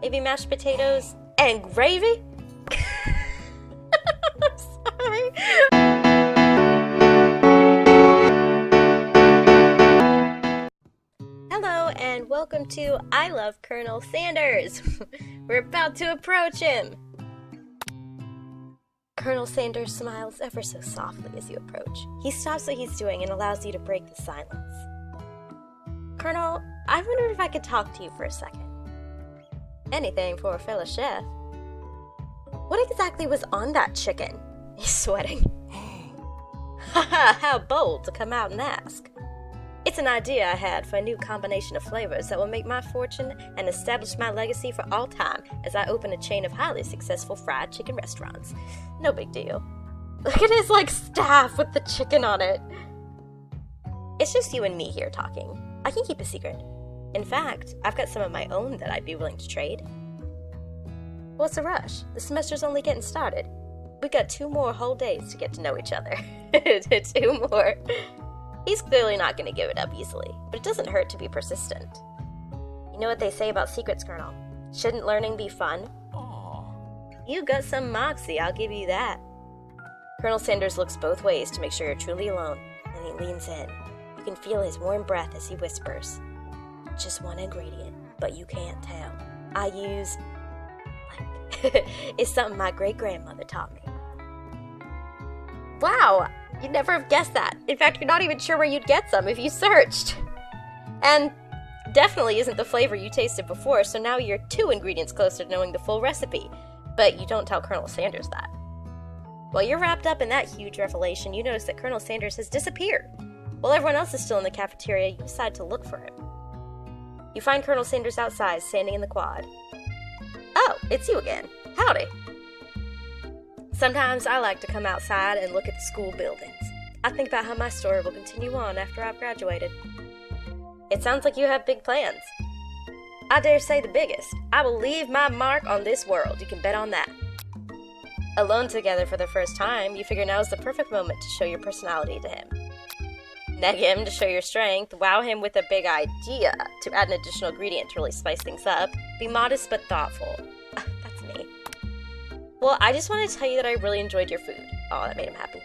Maybe mashed potatoes and gravy? Sorry. Hello and welcome to I Love Colonel Sanders. We're about to approach him. Colonel Sanders smiles ever so softly as you approach. He stops what he's doing and allows you to break the silence. Colonel, I wondered if I could talk to you for a second. Anything for a fellow chef. What exactly was on that chicken? He's sweating. Haha, how bold to come out and ask. It's an idea I had for a new combination of flavors that will make my fortune and establish my legacy for all time as I open a chain of highly successful fried chicken restaurants. No big deal. Look at his, staff with the chicken on it. It's just you and me here talking. I can keep a secret. In fact, I've got some of my own that I'd be willing to trade. What's the rush? The semester's only getting started. We got 2 more whole days to get to know each other. 2 more. He's clearly not going to give it up easily, but it doesn't hurt to be persistent. You know what they say about secrets, Colonel? Shouldn't learning be fun? Aww. You got some moxie, I'll give you that. Colonel Sanders looks both ways to make sure you're truly alone, and he leans in. You can feel his warm breath as he whispers. Just one ingredient, but you can't tell. I use... It's something my great-grandmother taught me. Wow! You'd never have guessed that. In fact, you're not even sure where you'd get some if you searched. And definitely isn't the flavor you tasted before, so now you're 2 ingredients closer to knowing the full recipe. But you don't tell Colonel Sanders that. While you're wrapped up in that huge revelation, you notice that Colonel Sanders has disappeared. While everyone else is still in the cafeteria, you decide to look for him. You find Colonel Sanders outside, standing in the quad. Oh, it's you again. Howdy. Sometimes I like to come outside and look at the school buildings. I think about how my story will continue on after I've graduated. It sounds like you have big plans. I dare say the biggest. I will leave my mark on this world, you can bet on that. Alone together for the first time, you figure now is the perfect moment to show your personality to him. Neg him to show your strength, wow him with a big idea to add an additional ingredient to really spice things up, be modest but thoughtful. That's me. Well, I just wanted to tell you that I really enjoyed your food. Oh, that made him happy.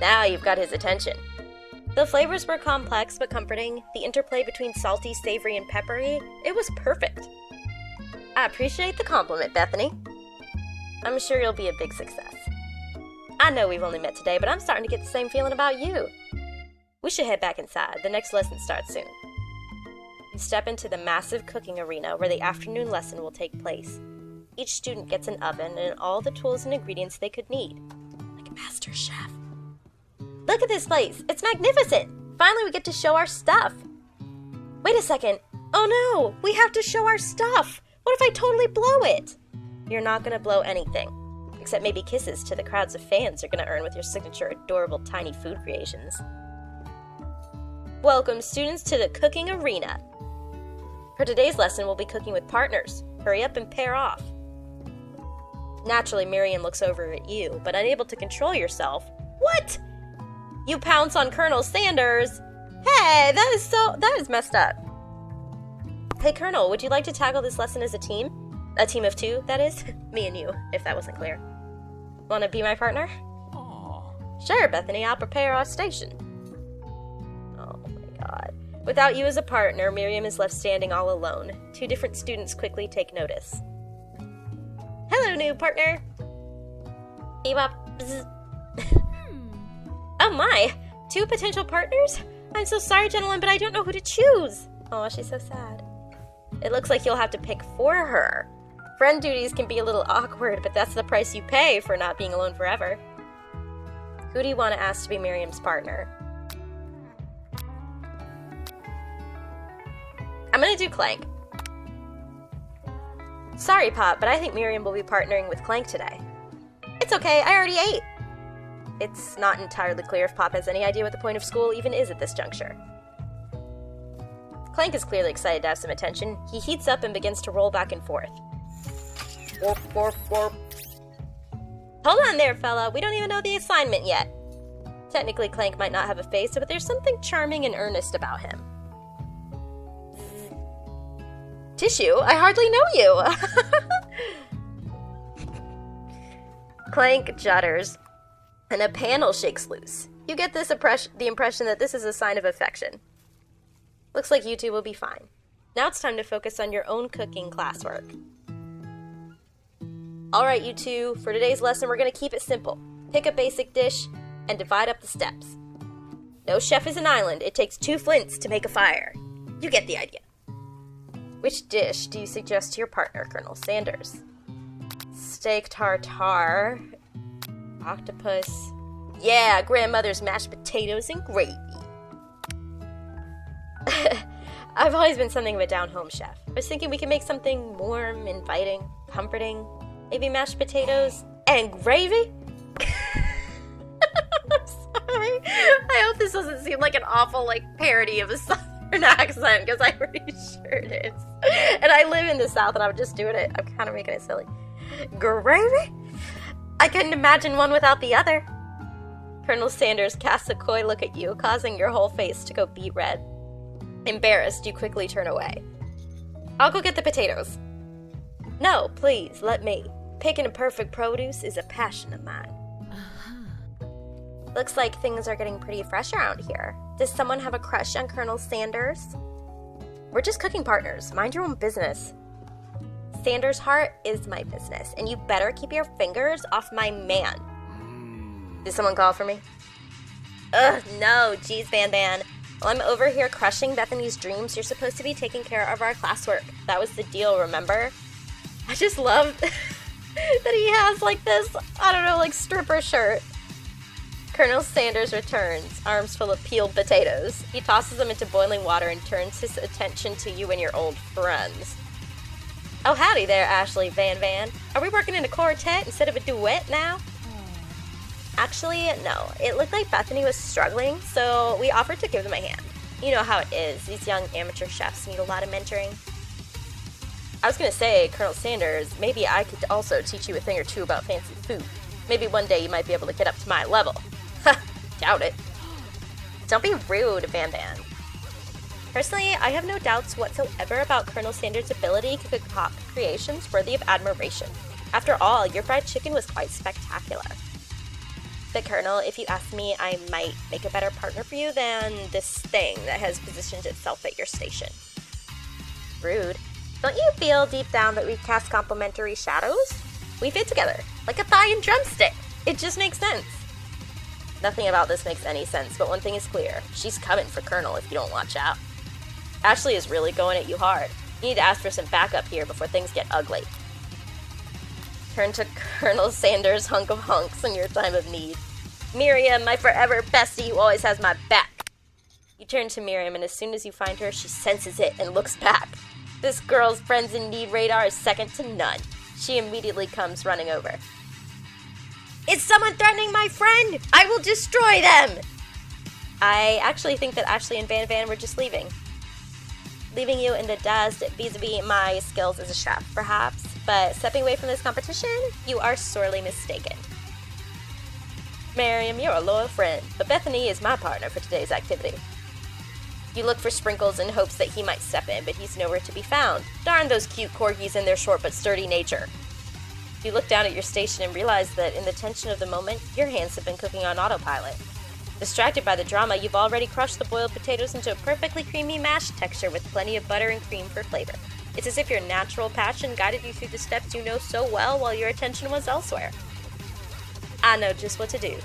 Now you've got his attention. The flavors were complex but comforting. The interplay between salty, savory, and peppery, it was perfect. I appreciate the compliment, Bethany. I'm sure you'll be a big success. I know we've only met today, but I'm starting to get the same feeling about you. We should head back inside. The next lesson starts soon. You step into the massive cooking arena where the afternoon lesson will take place. Each student gets an oven and all the tools and ingredients they could need. Like a master chef. Look at this place! It's magnificent! Finally we get to show our stuff! Wait a second! Oh no! We have to show our stuff! What if I totally blow it? You're not gonna blow anything. Except maybe kisses to the crowds of fans you're gonna earn with your signature adorable tiny food creations. Welcome, students, to the cooking arena. For today's lesson, we'll be cooking with partners. Hurry up and pair off. Naturally, Miriam looks over at you, but unable to control yourself. What? You pounce on Colonel Sanders. Hey, that is messed up. Hey, Colonel, would you like to tackle this lesson as a team? A team of 2, that is. Me and you, if that wasn't clear. Want to be my partner? Aww. Sure, Bethany, I'll prepare our station. God. Without you as a partner, Miriam is left standing all alone. 2 different students quickly take notice. Hello, new partner. Oh my, 2 potential partners? I'm so sorry, gentlemen, but I don't know who to choose. Oh, she's so sad. It looks like you'll have to pick for her. Friend duties can be a little awkward, but that's the price you pay for not being alone forever. Who do you want to ask to be Miriam's partner? I'm gonna do Clank. Sorry, Pop, but I think Miriam will be partnering with Clank today. It's okay, I already ate. It's not entirely clear if Pop has any idea what the point of school even is at this juncture. Clank is clearly excited to have some attention. He heats up and begins to roll back and forth. Warp, warp, warp. Hold on there, fella. We don't even know the assignment yet. Technically, Clank might not have a face, but there's something charming and earnest about him. Tissue? I hardly know you. Clank judders, and a panel shakes loose. You get the impression that this is a sign of affection. Looks like you two will be fine. Now it's time to focus on your own cooking classwork. Alright, you two, for today's lesson we're going to keep it simple. Pick a basic dish and divide up the steps. No chef is an island. It takes 2 flints to make a fire. You get the idea. Which dish do you suggest to your partner, Colonel Sanders? Steak tartare, octopus. Yeah, grandmother's mashed potatoes and gravy. I've always been something of a down-home chef. I was thinking we could make something warm, inviting, comforting. Maybe mashed potatoes and gravy? I'm sorry. I hope this doesn't seem like an awful, parody of a Southern accent, because I'm pretty sure it is. And I live in the South, and I'm just doing it. I'm kind of making it silly. Gravy? I couldn't imagine one without the other. Colonel Sanders casts a coy look at you, causing your whole face to go beet red. Embarrassed, you quickly turn away. I'll go get the potatoes. No, please, let me. Picking a perfect produce is a passion of mine. Looks like things are getting pretty fresh around here. Does someone have a crush on Colonel Sanders? We're just cooking partners. Mind your own business. Sanders' heart is my business, and you better keep your fingers off my man. Did someone call for me? Ugh, no, geez, Van. While I'm over here crushing Bethany's dreams, you're supposed to be taking care of our classwork. That was the deal, remember? I just love that he has, this, stripper shirt. Colonel Sanders returns, arms full of peeled potatoes. He tosses them into boiling water and turns his attention to you and your old friends. Oh, howdy there, Ashley Van. Are we working in a quartet instead of a duet now? Actually, no. It looked like Bethany was struggling, so we offered to give them a hand. You know how it is. These young amateur chefs need a lot of mentoring. I was gonna say, Colonel Sanders, maybe I could also teach you a thing or two about fancy food. Maybe one day you might be able to get up to my level. Ha! Doubt it. Don't be rude, Van. Personally, I have no doubts whatsoever about Colonel Sanders' ability to concoct creations worthy of admiration. After all, your fried chicken was quite spectacular. But Colonel, if you ask me, I might make a better partner for you than this thing that has positioned itself at your station. Rude. Don't you feel deep down that we cast complementary shadows? We fit together, like a thigh and drumstick. It just makes sense. Nothing about this makes any sense, but one thing is clear. She's coming for Colonel if you don't watch out. Ashley is really going at you hard. You need to ask for some backup here before things get ugly. Turn to Colonel Sanders' hunk of hunks in your time of need. Miriam, my forever bestie who always has my back. You turn to Miriam, and as soon as you find her, she senses it and looks back. This girl's friends in need radar is second to none. She immediately comes running over. Is someone threatening my friend? I will destroy them! I actually think that Ashley and Van were just leaving. Leaving you in the dust vis-a-vis my skills as a chef, perhaps. But stepping away from this competition, you are sorely mistaken. Miriam, you're a loyal friend, but Bethany is my partner for today's activity. You look for Sprinkles in hopes that he might step in, but he's nowhere to be found. Darn those cute corgis and their short but sturdy nature. You look down at your station and realize that in the tension of the moment, your hands have been cooking on autopilot. Distracted by the drama, you've already crushed the boiled potatoes into a perfectly creamy mashed texture with plenty of butter and cream for flavor. It's as if your natural passion guided you through the steps you know so well while your attention was elsewhere. I know just what to do.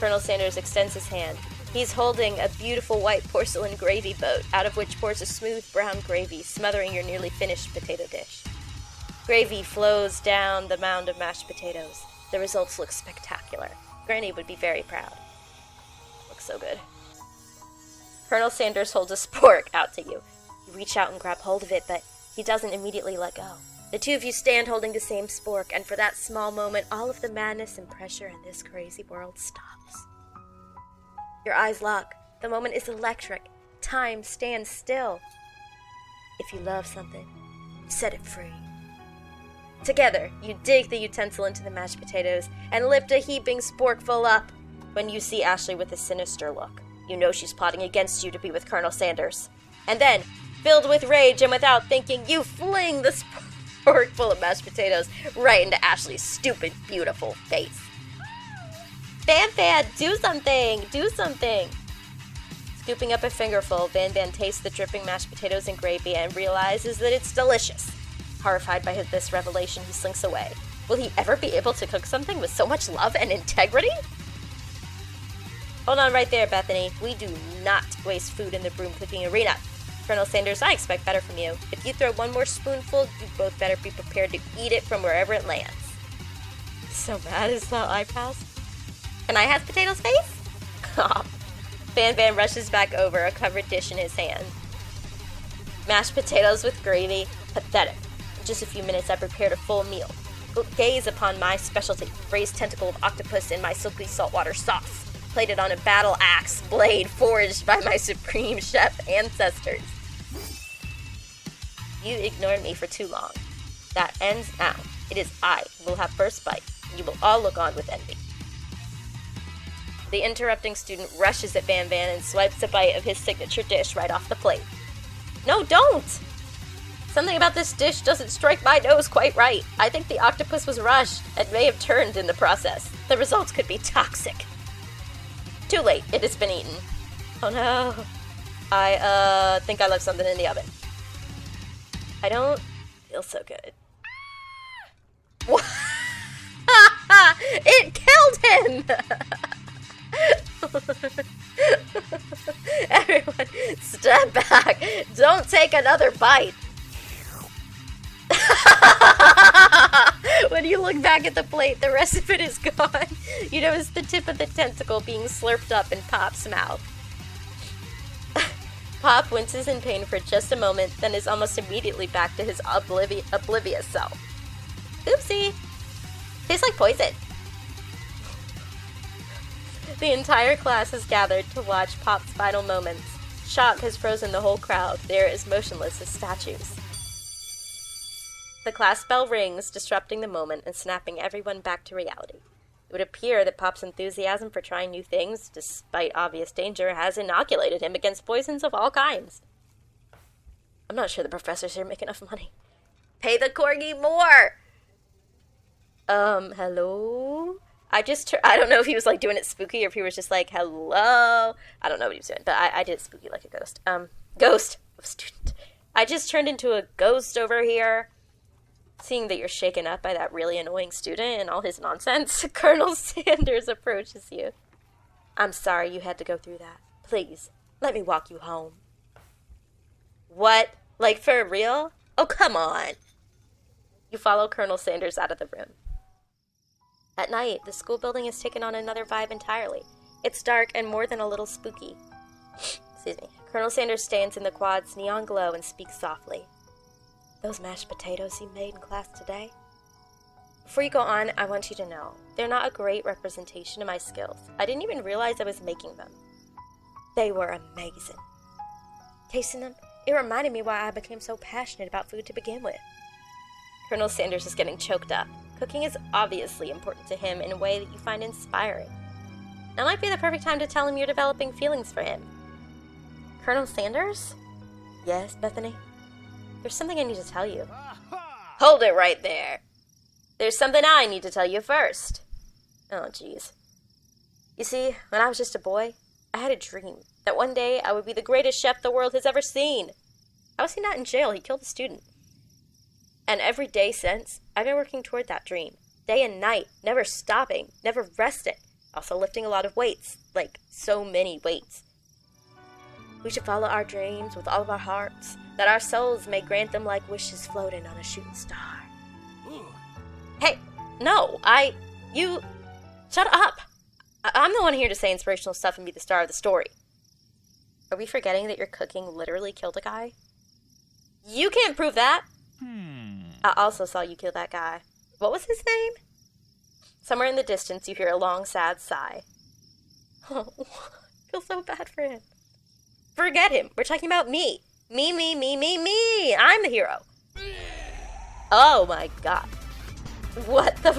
Colonel Sanders extends his hand. He's holding a beautiful white porcelain gravy boat, out of which pours a smooth brown gravy, smothering your nearly finished potato dish. Gravy flows down the mound of mashed potatoes. The results look spectacular. Granny would be very proud. Looks so good. Colonel Sanders holds a spork out to you. You reach out and grab hold of it, but he doesn't immediately let go. The two of you stand holding the same spork, and for that small moment, all of the madness and pressure in this crazy world stops. Your eyes lock. The moment is electric. Time stands still. If you love something, set it free. Together, you dig the utensil into the mashed potatoes and lift a heaping sporkful up. When you see Ashley with a sinister look, you know she's plotting against you to be with Colonel Sanders. And then, Filled with rage and without thinking, you fling the fork full of mashed potatoes right into Ashley's stupid, beautiful face. Van Van, do something! Do something! Scooping up a fingerful, Van Van tastes the dripping mashed potatoes and gravy and realizes that it's delicious. Horrified by this revelation, he slinks away. Will he ever be able to cook something with so much love and integrity? Hold on right there, Bethany. We do not waste food in the broom cooking arena. Colonel Sanders, I expect better from you. If you throw one more spoonful, you both better be prepared to eat it from wherever it lands. So mad as though I pass. Can I have potatoes face? Van Van rushes back over, a covered dish in his hand. Mashed potatoes with gravy. Pathetic. In just a few minutes I prepared a full meal. Gaze upon my specialty, braised tentacle of octopus in my silky saltwater sauce, plated on a battle axe blade forged by my supreme chef ancestors. You ignored me for too long. That ends now. It is I who will have first bite. You will all look on with envy. The interrupting student rushes at Van Van and swipes a bite of his signature dish right off the plate. No, don't! Something about this dish doesn't strike my nose quite right. I think the octopus was rushed and may have turned in the process. The results could be toxic. Too late. It has been eaten. Oh no. I think I left something in the oven. I don't feel so good. What? It killed him! Everyone, step back. Don't take another bite. When you look back at the plate, the rest of it is gone. You notice the tip of the tentacle being slurped up in Pop's mouth. Pop winces in pain for just a moment, then is almost immediately back to his oblivious self. Oopsie! Tastes like poison. The entire class has gathered to watch Pop's final moments. Shock has frozen the whole crowd. They are as motionless as statues. The class bell rings, disrupting the moment and snapping everyone back to reality. It would appear that Pop's enthusiasm for trying new things, despite obvious danger, has inoculated him against poisons of all kinds. I'm not sure the professors here make enough money. Pay the corgi more! Hello? I don't know if he was, like, doing it spooky or if he was just like, hello? I don't know what he was doing, but I did it spooky like a ghost. Ghost of student. I just turned into a ghost over here. Seeing that you're shaken up by that really annoying student and all his nonsense, Colonel Sanders approaches you. I'm sorry you had to go through that. Please, let me walk you home. What? Like, for real? Oh, come on. You follow Colonel Sanders out of the room. At night, the school building has taken on another vibe entirely. It's dark and more than a little spooky. Excuse me. Colonel Sanders stands in the quad's neon glow and speaks softly. Those mashed potatoes you made in class today? Before you go on, I want you to know, they're not a great representation of my skills. I didn't even realize I was making them. They were amazing. Tasting them, it reminded me why I became so passionate about food to begin with. Colonel Sanders is getting choked up. Cooking is obviously important to him in a way that you find inspiring. Now might be the perfect time to tell him you're developing feelings for him. Colonel Sanders? Yes, Bethany? There's something I need to tell you. Hold it right there. There's something I need to tell you first. Oh, jeez. You see, when I was just a boy, I had a dream that one day I would be the greatest chef the world has ever seen. How was he not in jail? He killed a student. And every day since, I've been working toward that dream. Day and night, never stopping, never resting. Also lifting a lot of weights, like so many weights. We should follow our dreams with all of our hearts, that our souls may grant them like wishes floating on a shooting star. Ooh. Hey, no, you, shut up. I'm the one here to say inspirational stuff and be the star of the story. Are we forgetting that your cooking literally killed a guy? You can't prove that. I also saw you kill that guy. What was his name? Somewhere in the distance, you hear a long, sad sigh. Oh, I feel so bad for him. Forget him. We're talking about me. Me. I'm the hero. Oh my god. What the...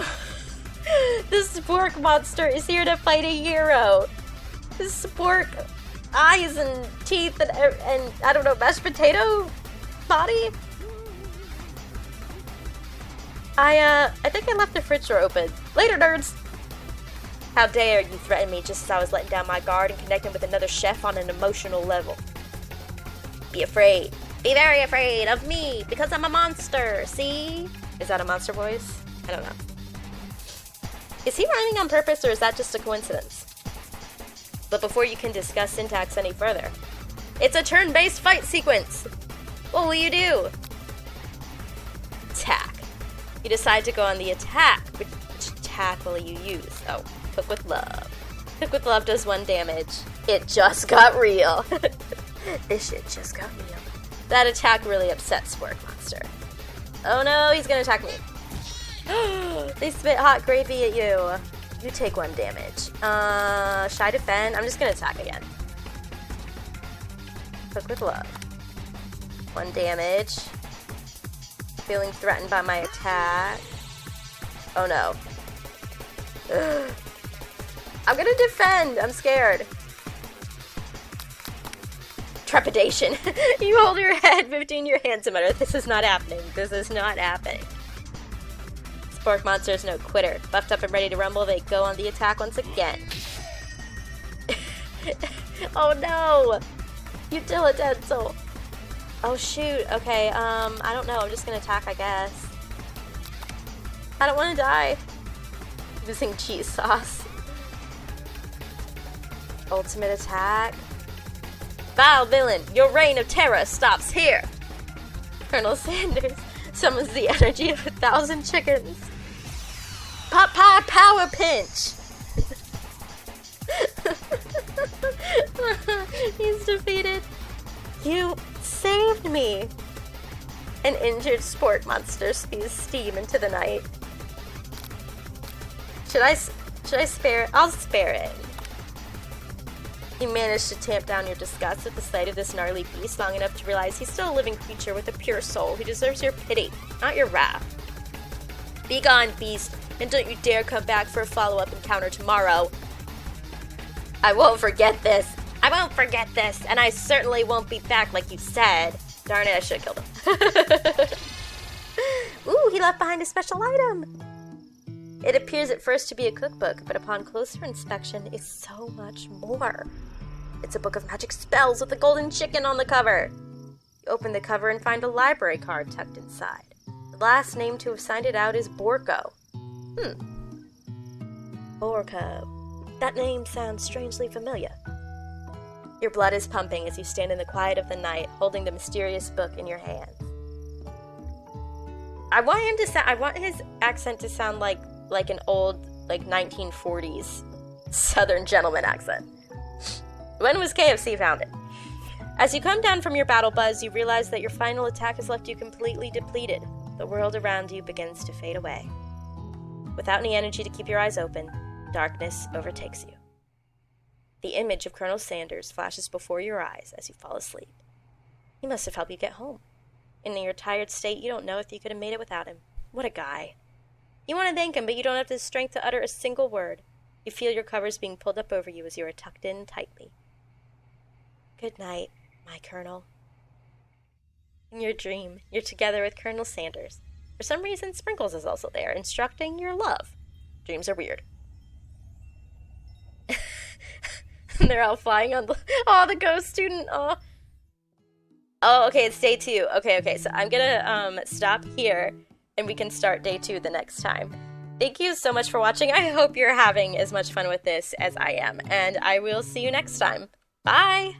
The spork monster is here to fight a hero. The spork eyes and teeth and I don't know, mashed potato body. I think I left the fridge door open. Later, nerds! How dare you threaten me just as I was letting down my guard and connecting with another chef on an emotional level. Be afraid. Be very afraid of me, because I'm a monster, see? Is that a monster voice? I don't know. Is he rhyming on purpose, or is that just a coincidence? But before you can discuss syntax any further, it's a turn-based fight sequence! What will you do? Attack. You decide to go on the attack. Which attack will you use? Oh, Cook with Love. Cook with Love does 1 damage. It just got real. This shit just got real. That attack really upsets Spork Monster. Oh no, he's gonna attack me. They spit hot gravy at you. You take 1 damage. Should I defend? I'm just gonna attack again. Cook with Love. 1 damage. Feeling threatened by my attack. Oh no. I'm gonna defend. I'm scared. Trepidation. You hold your head between your hands and mutter, this is not happening. This is not happening. Spork Monster is no quitter. Buffed up and ready to rumble, they go on the attack once again. Oh no! You Dilettantal. Oh shoot, okay, I don't know, I'm just gonna attack, I guess. I don't wanna die. Using cheese sauce. Ultimate attack. Vile villain, your reign of terror stops here! Colonel Sanders summons the energy of 1,000 chickens. Pot pie power pinch! He's defeated. You saved me! An injured Spork Monster spews steam into the night. Should I spare it? I'll spare it. You managed to tamp down your disgust at the sight of this gnarly beast long enough to realize he's still a living creature with a pure soul who deserves your pity, not your wrath. Be gone, beast, and don't you dare come back for a follow-up encounter tomorrow. I won't forget this. I won't forget this, and I certainly won't be back like you said. Darn it, I should have killed him. Ooh, he left behind a special item. It appears at first to be a cookbook, but upon closer inspection, it's so much more. It's a book of magic spells with a golden chicken on the cover. You open the cover and find a library card tucked inside. The last name to have signed it out is Borko. Borko. That name sounds strangely familiar. Your blood is pumping as you stand in the quiet of the night, holding the mysterious book in your hands. I want his accent to sound like an old, 1940s Southern gentleman accent. When was KFC founded? As you come down from your battle buzz, you realize that your final attack has left you completely depleted. The world around you begins to fade away. Without any energy to keep your eyes open, darkness overtakes you. The image of Colonel Sanders flashes before your eyes as you fall asleep. He must have helped you get home. In your tired state, you don't know if you could have made it without him. What a guy. You want to thank him, but you don't have the strength to utter a single word. You feel your covers being pulled up over you as you are tucked in tightly. Good night, my Colonel. In your dream, you're together with Colonel Sanders. For some reason, Sprinkles is also there, instructing your love. Dreams are weird. They're all flying on the ghost student. Oh, okay, it's day 2. Okay, so I'm gonna stop here, and we can start day 2 the next time. Thank you so much for watching. I hope you're having as much fun with this as I am, and I will see you next time. Bye!